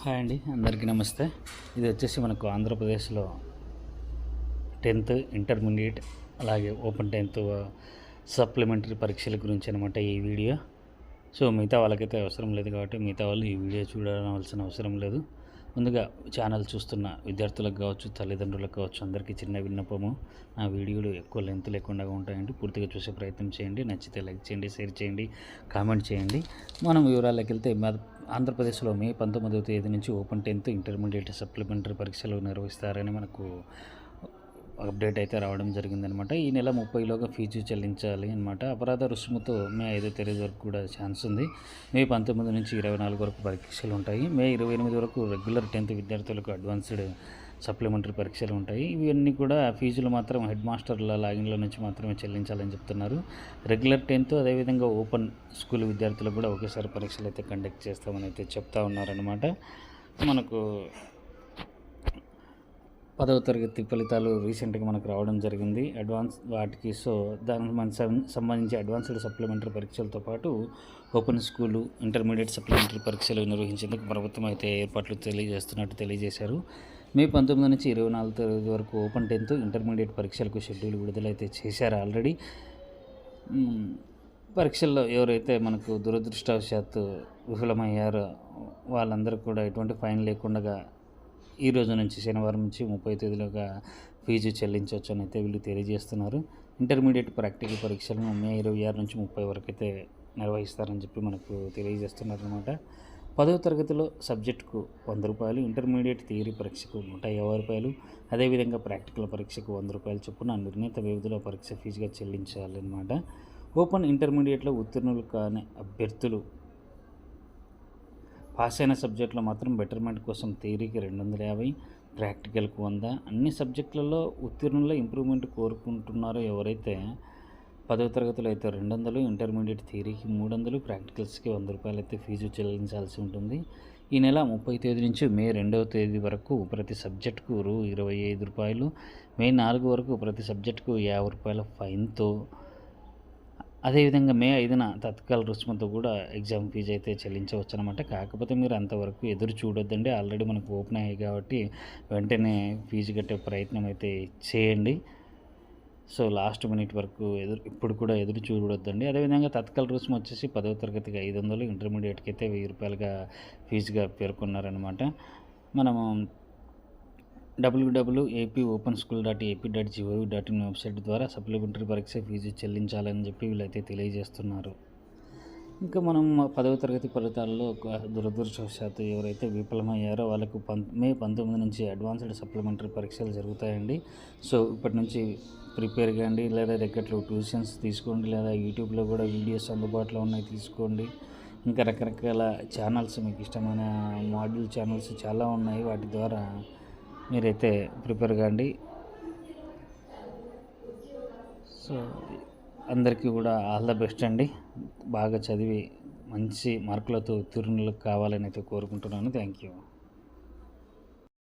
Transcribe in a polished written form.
Hi అండి, అందరికీ నమస్తే. ఇది వచ్చేసి మనకు ఆంధ్రప్రదేశ్లో 10th ఇంటర్మీడియట్ అలాగే ఓపెన్ 10th సప్లిమెంటరీ పరీక్షల గురించి అనమాట ఈ వీడియో. సో మిగతా వాళ్ళకైతే అవసరం లేదు కాబట్టి మిగతా వాళ్ళు ఈ వీడియో చూడవలసిన అవసరం లేదు. ముందుగా ఛానల్ చూస్తున్న విద్యార్థులకు కావచ్చు, తల్లిదండ్రులకు కావచ్చు, అందరికీ చిన్న విన్నపము, నా వీడియోలు ఎక్కువ లెంత్ లేకుండా ఉంటాయండి. పూర్తిగా చూసే ప్రయత్నం చేయండి. నచ్చితే లైక్ చేయండి, షేర్ చేయండి, కామెంట్ చేయండి. మనం వివరాల్లోకి వెళ్తే ఆంధ్రప్రదేశ్లో మే 19వ తేదీ నుంచి ఓపెన్ 10th ఇంటర్మీడియట్ సప్లిమెంటరీ పరీక్షలు నిర్వహిస్తారని మనకు అప్డేట్ అయితే రావడం జరిగిందనమాట. ఈ నెల 30లోగా ఫీజు చెల్లించాలి అనమాట. అపరాధ రుసుముతో మే 5వ తేదీ వరకు కూడా ఛాన్స్ ఉంది. మే 19 నుంచి 24 వరకు పరీక్షలు ఉంటాయి. మే 28 వరకు రెగ్యులర్ 10th విద్యార్థులకు అడ్వాన్స్డ్ సప్లిమెంటరీ పరీక్షలు ఉంటాయి. ఇవన్నీ కూడా ఫీజులు మాత్రం హెడ్ మాస్టర్ల లాగిన్లో నుంచి మాత్రమే చెల్లించాలని చెప్తున్నారు. రెగ్యులర్ 10th అదేవిధంగా ఓపెన్ స్కూల్ విద్యార్థులకు కూడా ఒకేసారి పరీక్షలు అయితే కండక్ట్ చేస్తామని అయితే చెప్తా ఉన్నారనమాట. మనకు 10వ తరగతి ఫలితాలు రీసెంట్గా మనకు రావడం జరిగింది అడ్వాన్స్ వాటికి. సో దానికి సంబంధించి అడ్వాన్స్డ్ సప్లిమెంటరీ పరీక్షలతో పాటు ఓపెన్ స్కూలు ఇంటర్మీడియట్ సప్లిమెంటరీ పరీక్షలు నిర్వహించేందుకు ప్రభుత్వం అయితే ఏర్పాట్లు తెలియజేశారు. మే 19 నుంచి 24 తేదీ వరకు ఓపెన్ 10th ఇంటర్మీడియట్ పరీక్షలకు షెడ్యూల్ విడుదలైతే చేశారు ఆల్రెడీ. పరీక్షల్లో ఎవరైతే మనకు దురదృష్టవశాత్తు విఫలమయ్యారో వాళ్ళందరూ కూడా ఎటువంటి ఫైన్ లేకుండా ఈ రోజు నుంచి శనివారం నుంచి 30 తేదీలోగా ఫీజు చెల్లించవచ్చు అని అయితే వీళ్ళు తెలియజేస్తున్నారు. ఇంటర్మీడియట్ ప్రాక్టికల్ పరీక్షలను మే 26 నుంచి 30 వరకు అయితే నిర్వహిస్తారని చెప్పి మనకు తెలియజేస్తున్నారు అనమాట. 10వ తరగతిలో సబ్జెక్టుకు ₹100, ఇంటర్మీడియట్ థియరీ పరీక్షకు ₹150, అదేవిధంగా ప్రాక్టికల్ పరీక్షకు ₹100 చొప్పున నిర్ణీత వ్యవధిలో పరీక్ష ఫీజుగా చెల్లించాలన్నమాట. ఓపెన్ ఇంటర్మీడియట్లో ఉత్తీర్ణులు కాని అభ్యర్థులు పాస్ అయిన సబ్జెక్టులో మాత్రం బెటర్మెంట్ కోసం థియరీకి 250, ప్రాక్టికల్కు 100. అన్ని సబ్జెక్టులలో ఉత్తీర్ణుల ఇంప్రూవ్మెంట్ కోరుకుంటున్నారో ఎవరైతే 10వ తరగతిలో అయితే 200, ఇంటర్మీడియట్ థియరీకి 300, ప్రాక్టికల్స్కి ₹100 అయితే ఫీజు చెల్లించాల్సి ఉంటుంది. ఈ నెల 30 తేదీ నుంచి మే 2వ తేదీ వరకు ప్రతి సబ్జెక్టుకు ₹25, మే 4 వరకు ప్రతి సబ్జెక్టుకు ₹50 ఫైన్తో, అదేవిధంగా మే 5న తత్కాల రుసుముతో కూడా ఎగ్జామ్ ఫీజు అయితే చెల్లించవచ్చు అనమాట. కాకపోతే మీరు అంతవరకు ఎదురు చూడొద్దండి. ఆల్రెడీ మనకు ఓపెన్ అయ్యాయి కాబట్టి వెంటనే ఫీజు కట్టే ప్రయత్నం అయితే చేయండి. సో లాస్ట్ మినిట్ వరకు ఇప్పుడు కూడా ఎదురు చూడొద్దండి. అదేవిధంగా తత్కాల రుసుము వచ్చేసి 10వ తరగతికి 500, ఇంటర్మీడియట్కి అయితే ₹1000 ఫీజుగా పేర్కొన్నారనమాట. మనము www.apopenSchool.ap.gov.in వెబ్సైట్ ద్వారా సప్లిమెంటరీ పరీక్ష ఫీజు చెల్లించాలని చెప్పి వీళ్ళైతే తెలియజేస్తున్నారు. ఇంకా మనం 10వ తరగతి ఫలితాల్లో దురదృష్టవశాత్తు ఎవరైతే విఫలమయ్యారో వాళ్ళకు మే 19 నుంచి అడ్వాన్స్డ్ సప్లిమెంటరీ పరీక్షలు జరుగుతాయండి. సో ఇప్పటి నుంచి ప్రిపేర్ కాండి, లేదా దగ్గరలో ట్యూషన్స్ తీసుకోండి, లేదా యూట్యూబ్లో కూడా వీడియోస్ అందుబాటులో ఉన్నాయి తీసుకోండి. ఇంకా రకరకాల ఛానల్స్, మీకు ఇష్టమైన మాడ్యూల్ ఛానల్స్ చాలా ఉన్నాయి, వాటి ద్వారా మీరైతే ప్రిపేర్ కాండి. సో అందరికీ కూడా ఆల్ ద బెస్ట్ అండి. బాగా చదివి మంచి మార్కులతో ఉత్తీర్ణులు కావాలని అయితే కోరుకుంటున్నాను. Thank you.